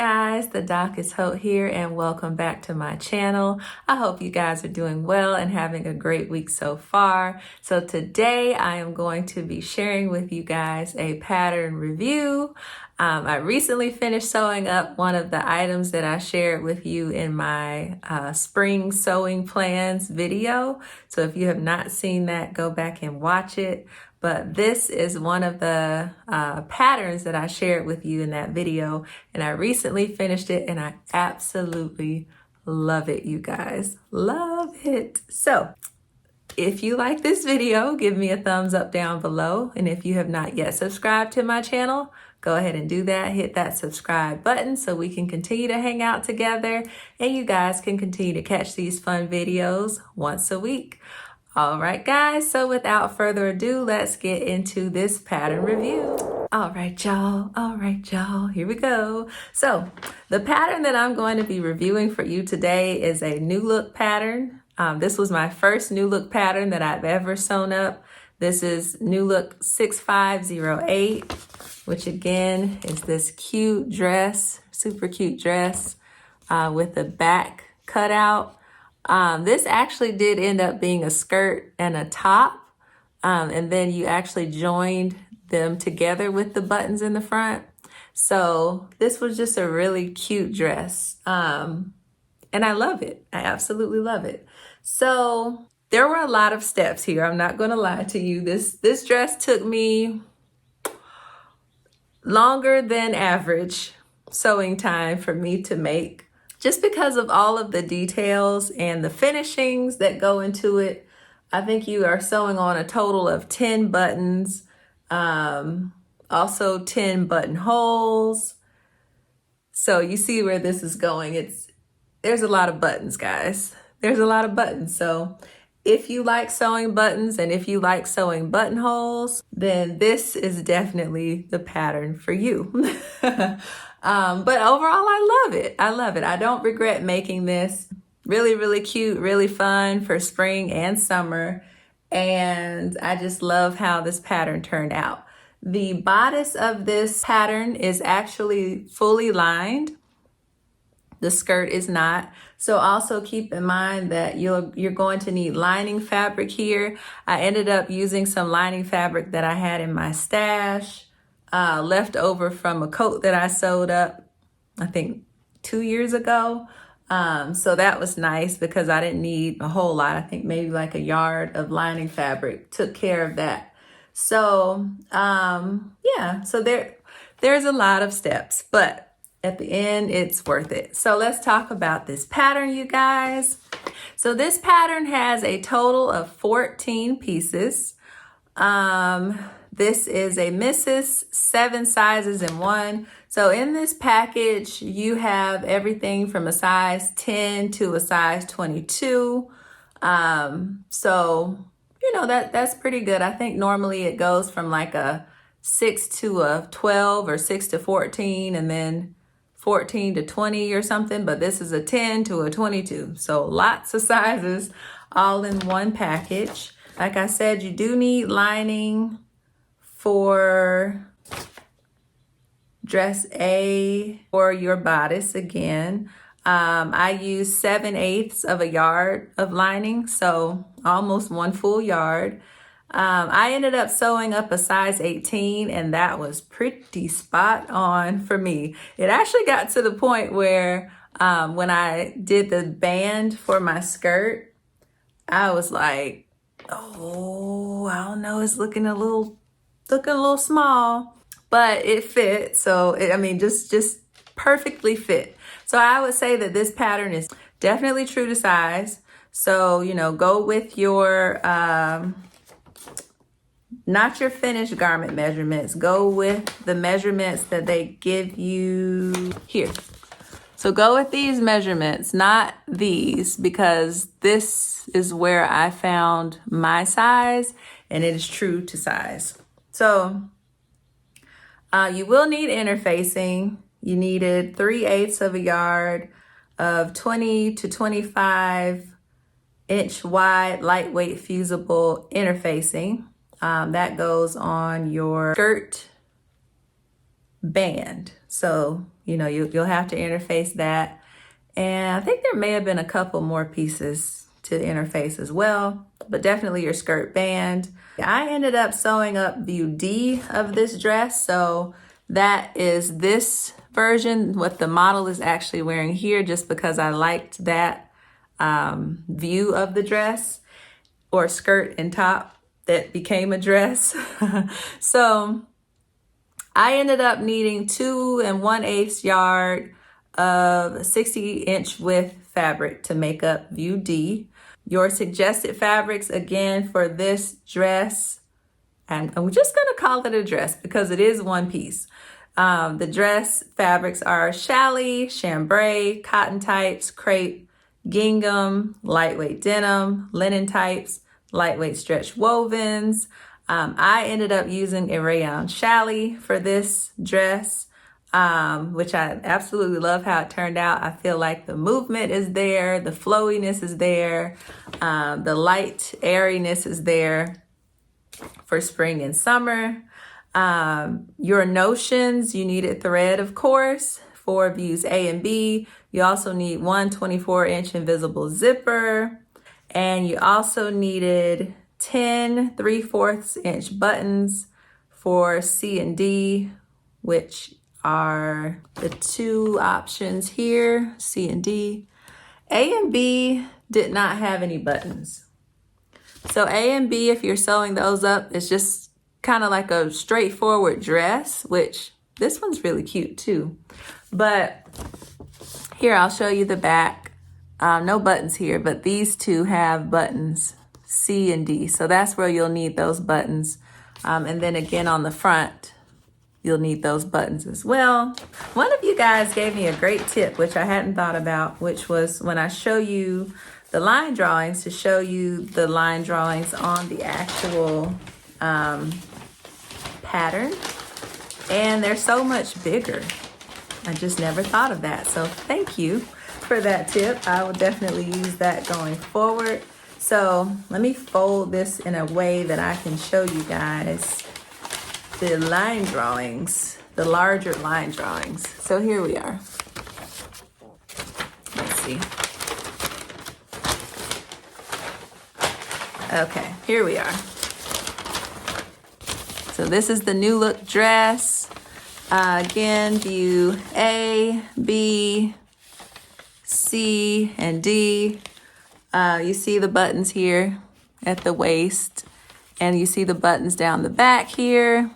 guys, the doc is Hope here and welcome back to my channel. I hope you guys are doing well and having a great week so far. So today I am going to be sharing with you guys a pattern review. I recently finished sewing up one of the items that I shared with you in my spring sewing plans video. So if you have not seen that, go back and watch it. But this is one of the patterns that I shared with you in that video. And I recently finished it and I absolutely love it, you guys. Love it. So if you like this video, give me a thumbs up down below. And if you have not yet subscribed to my channel, go ahead and do that. Hit that subscribe button so we can continue to hang out together and you guys can continue to catch these fun videos once a week. All right, guys, so without further ado, let's get into this pattern review. All right, y'all, here we go. So the pattern that I'm going to be reviewing for you today is a new look pattern. This was my first new look pattern that I've ever sewn up. This is new look 6508, which again is this cute dress, super cute dress with the back cut out. This actually did end up being a skirt and a top, and then you actually joined them together with the buttons in the front. So this was just a really cute dress, and I love it. I absolutely love it. So there were a lot of steps here. I'm not going to lie to you. This dress took me longer than average sewing time for me to make, just because of all of the details and the finishings that go into it. I think you are sewing on a total of 10 buttons, also 10 buttonholes. So you see where this is going. There's a lot of buttons, guys. There's a lot of buttons. So if you like sewing buttons and if you like sewing buttonholes, then this is definitely the pattern for you. But overall, I love it. I love it. I don't regret making this. Really, really cute, really fun for spring and summer. And I just love how this pattern turned out. The bodice of this pattern is actually fully lined. The skirt is not. So also keep in mind that you're going to need lining fabric here. I ended up using some lining fabric that I had in my stash, left over from a coat that I sewed up, I think 2 years ago. So that was nice because I didn't need a whole lot. I think maybe like a yard of lining fabric took care of that. So yeah, so there's a lot of steps, but at the end, it's worth it. So let's talk about this pattern, you guys. So this pattern has a total of 14 pieces. This is a Mrs. 7 sizes in one. So in this package, you have everything from a size 10 to a size 22. So, you know, that's pretty good. I think normally it goes from like a 6 to a 12 or 6 to 14 and then 14 to 20 or something, but this is a 10 to a 22. So lots of sizes all in one package. Like I said, you do need lining for dress A or your bodice again. I use 7/8 of a yard of lining, so almost 1 full yard. I ended up sewing up a size 18 and that was pretty spot on for me. It actually got to the point where when I did the band for my skirt, I was like, oh, I don't know, it's looking a little small, but it fit. So just perfectly fit. So I would say that this pattern is definitely true to size. So, you know, go with your, not your finished garment measurements. Go with the measurements that they give you here. So go with these measurements, not these, because this is where I found my size and it is true to size. So you will need interfacing. You needed 3/8 of a yard of 20 to 25 inch wide, lightweight, fusible interfacing. That goes on your skirt band. So, you'll have to interface that. And I think there may have been a couple more pieces to interface as well, but definitely your skirt band. I ended up sewing up view D of this dress. So that is this version, what the model is actually wearing here, just because I liked that view of the dress, or skirt and top that became a dress. So I ended up needing 2 1/8 yard of 60-inch width fabric to make up view D. Your suggested fabrics again for this dress, and I'm just gonna call it a dress because it is one piece. The dress fabrics are challis, chambray, cotton types, crepe, gingham, lightweight denim, linen types, lightweight stretch wovens. I ended up using a rayon challis for this dress, which I absolutely love how it turned out. I feel like the movement is there, the flowiness is there, the light airiness is there for spring and summer. Your notions, you needed thread, of course, for views A and B. You also need 1 24-inch invisible zipper, and you also needed 10 3/4 inch buttons for C and D, which are the 2 options here, C and D. A and B did not have any buttons. So A and B, if you're sewing those up, it's just kind of like a straightforward dress, which this one's really cute too. But here, I'll show you the back. No buttons here, but these 2 have buttons, C and D. So that's where you'll need those buttons. And then again on the front, you'll need those buttons as well. One of you guys gave me a great tip, which I hadn't thought about, which was when I show you the line drawings, to show you the line drawings on the actual pattern. And they're so much bigger. I just never thought of that. So thank you for that tip. I will definitely use that going forward. So let me fold this in a way that I can show you guys the line drawings, the larger line drawings. So here we are. Let's see. Okay, here we are. So this is the new look dress. Again, view A, B, C, and D. You see the buttons here at the waist, and you see the buttons down the back here.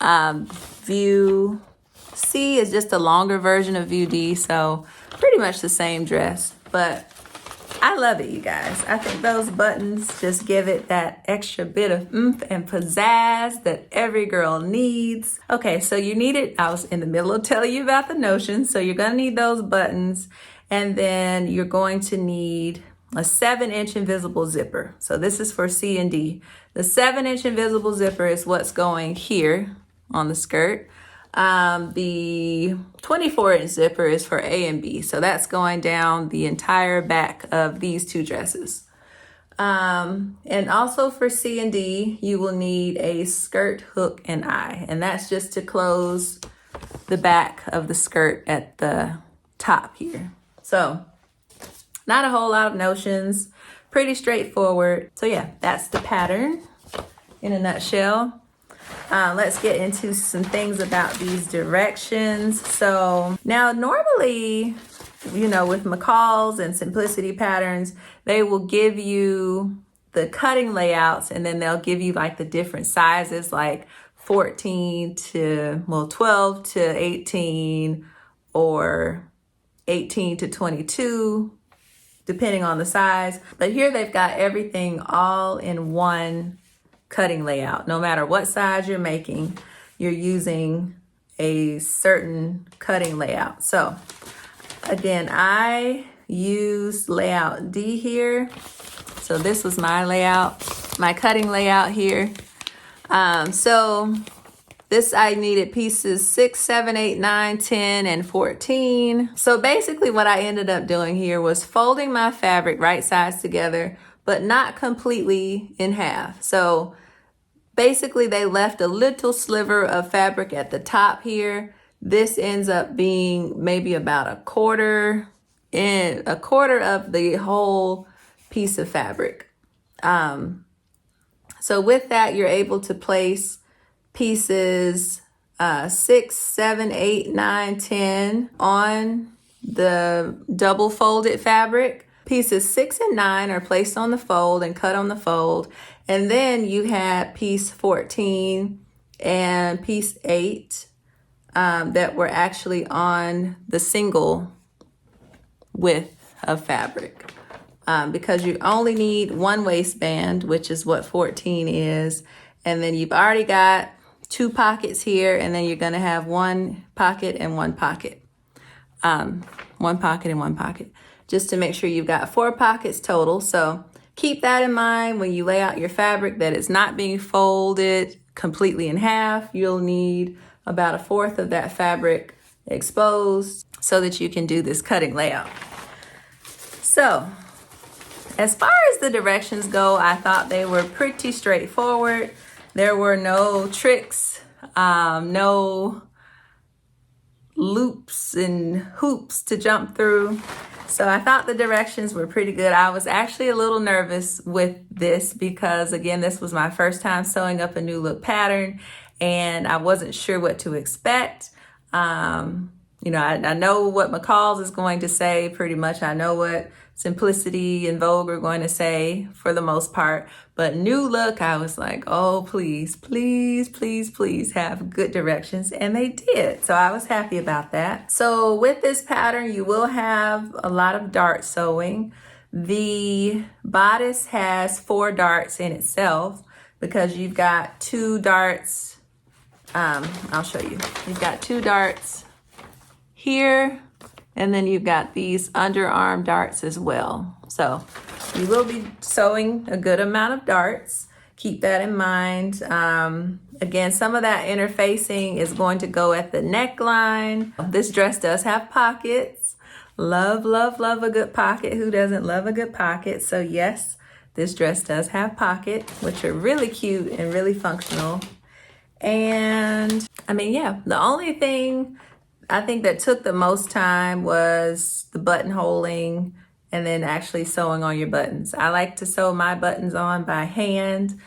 View C is just a longer version of view D, so pretty much the same dress, but I love it, you guys. I think those buttons just give it that extra bit of oomph and pizzazz that every girl needs. Okay, so you need it. I was in the middle of telling you about the notions. So you're gonna need those buttons, and then you're going to need a 7-inch invisible zipper. So this is for C and D. The 7-inch invisible zipper is what's going here on the skirt. The 24-inch zipper is for A and B. So that's going down the entire back of these 2 dresses. And also for C and D, you will need a skirt hook and eye. And that's just to close the back of the skirt at the top here. So not a whole lot of notions, pretty straightforward. So yeah, that's the pattern in a nutshell. Let's get into some things about these directions. So now normally, with McCall's and Simplicity Patterns, they will give you the cutting layouts, and then they'll give you like the different sizes, like 14 to, 12 to 18, or 18 to 22, depending on the size. But here they've got everything all in one cutting layout. No matter what size you're making, you're using a certain cutting layout. So again, I used layout D here. So this was my layout, my cutting layout here. So this, I needed pieces 6, 7, 8, 9, 10, and 14. So basically what I ended up doing here was folding my fabric right sides together, but not completely in half. So basically they left a little sliver of fabric at the top here this ends up being maybe about a quarter of the whole piece of fabric. So with that, you're able to place pieces 6, 7, 8, 9, 10 on the double folded fabric. Pieces 6 and 9 are placed on the fold and cut on the fold. And then you had piece 14 and piece 8 that were actually on the single width of fabric. Because you only need one waistband, which is what 14 is. And then you've already got 2 pockets here, and then you're gonna have 1 pocket and 1 pocket. 1 pocket and 1 pocket, just to make sure you've got 4 pockets total. So keep that in mind when you lay out your fabric, that it's not being folded completely in half. You'll need about 1/4 of that fabric exposed so that you can do this cutting layout. So as far as the directions go, I thought they were pretty straightforward. There were no tricks, no loops and hoops to jump through. So I thought the directions were pretty good. I was actually a little nervous with this because, again, this was my first time sewing up a new look pattern and I wasn't sure what to expect. You know, I know what McCall's is going to say pretty much. I know what Simplicity and Vogue are going to say for the most part. But New Look, I was like, oh, please, please, please, please have good directions. And they did. So I was happy about that. So with this pattern, you will have a lot of dart sewing. The bodice has 4 darts in itself because you've got 2 darts. I'll show you. You've got 2 darts here, and then you've got these underarm darts as well. So you will be sewing a good amount of darts. Keep that in mind. Again, some of that interfacing is going to go at the neckline. This dress does have pockets. Love, love, love a good pocket. Who doesn't love a good pocket? So yes, this dress does have pockets, which are really cute and really functional. And I mean, yeah, the only thing I think that took the most time was the buttonholing and then actually sewing on your buttons. I like to sew my buttons on by hand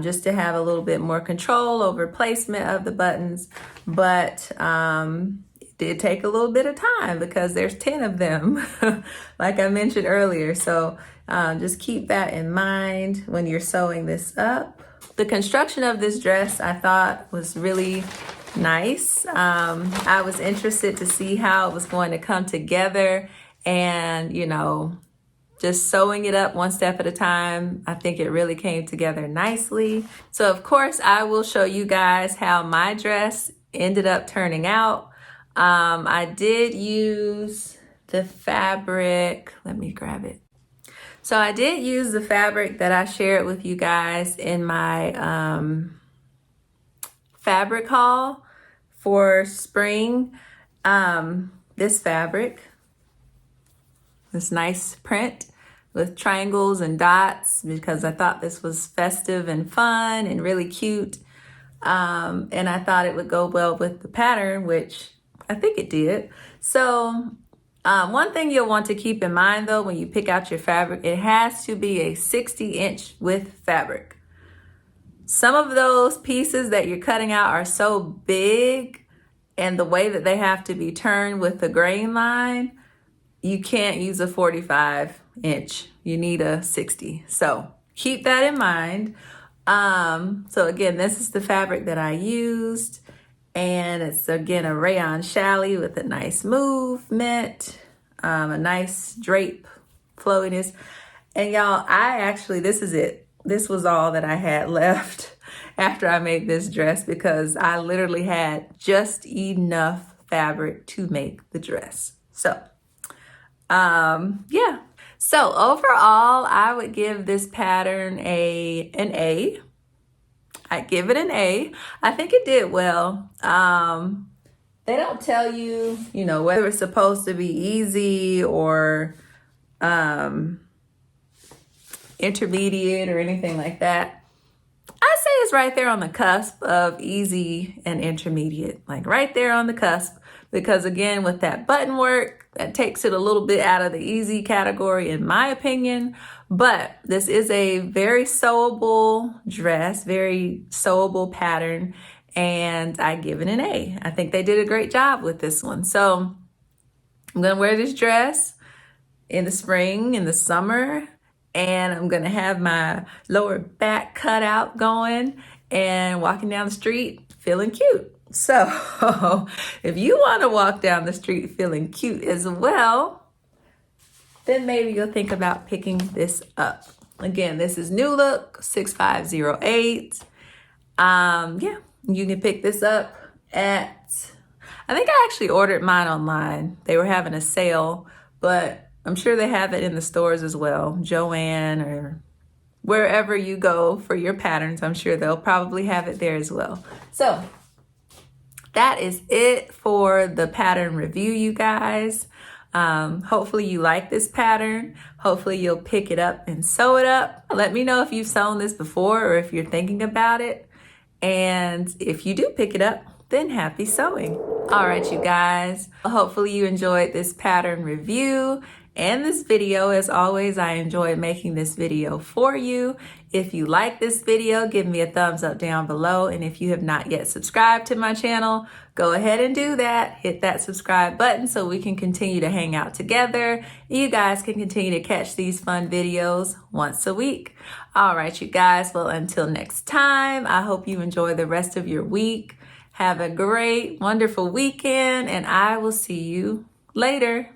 just to have a little bit more control over placement of the buttons. But it did take a little bit of time because there's 10 of them, like I mentioned earlier. So just keep that in mind when you're sewing this up. The construction of this dress I thought was really nice. I was interested to see how it was going to come together, and you know, just sewing it up one step at a time, I think it really came together nicely. So of course I will show you guys how my dress ended up turning out. I did use the fabric, let me grab it. So I did use the fabric that I shared with you guys in my fabric haul for spring. This fabric, this nice print with triangles and dots, because I thought this was festive and fun and really cute. And I thought it would go well with the pattern, which I think it did. So one thing you'll want to keep in mind though, when you pick out your fabric, it has to be a 60-inch width fabric. Some of those pieces that you're cutting out are so big, and the way that they have to be turned with the grain line, you can't use a 45-inch. You need a 60. So keep that in mind. So again, this is the fabric that I used, and it's again a rayon challis with a nice movement, a nice drape flowiness. And y'all, this is it. This was all that I had left after I made this dress, because I literally had just enough fabric to make the dress. So, yeah. So overall, I would give this pattern an A. I'd give it an A. I think it did well. They don't tell you, you know, whether it's supposed to be easy or intermediate or anything like that. I say is right there on the cusp of easy and intermediate, like right there on the cusp. Because again, with that button work, that takes it a little bit out of the easy category, in my opinion. But this is a very sewable dress, very sewable pattern, and I give it an A. I think they did a great job with this one. So I'm gonna wear this dress in the spring, in the summer, and I'm gonna have my lower back cut out going and walking down the street feeling cute. So if you wanna walk down the street feeling cute as well, then maybe you'll think about picking this up. Again, this is New Look 6508. Yeah, you can pick this up at, I think I actually ordered mine online. They were having a sale, but I'm sure they have it in the stores as well. Joann or wherever you go for your patterns, I'm sure they'll probably have it there as well. So that is it for the pattern review, you guys. Hopefully you like this pattern. Hopefully you'll pick it up and sew it up. Let me know if you've sewn this before or if you're thinking about it. And if you do pick it up, then happy sewing. All right, you guys. Hopefully you enjoyed this pattern review and this video. As always, I enjoy making this video for you. If you like this video, give me a thumbs up down below. And if you have not yet subscribed to my channel, go ahead and do that. Hit that subscribe button so we can continue to hang out together. You guys can continue to catch these fun videos once a week. All right, you guys. Well, until next time, I hope you enjoy the rest of your week. Have a great, wonderful weekend, and I will see you later.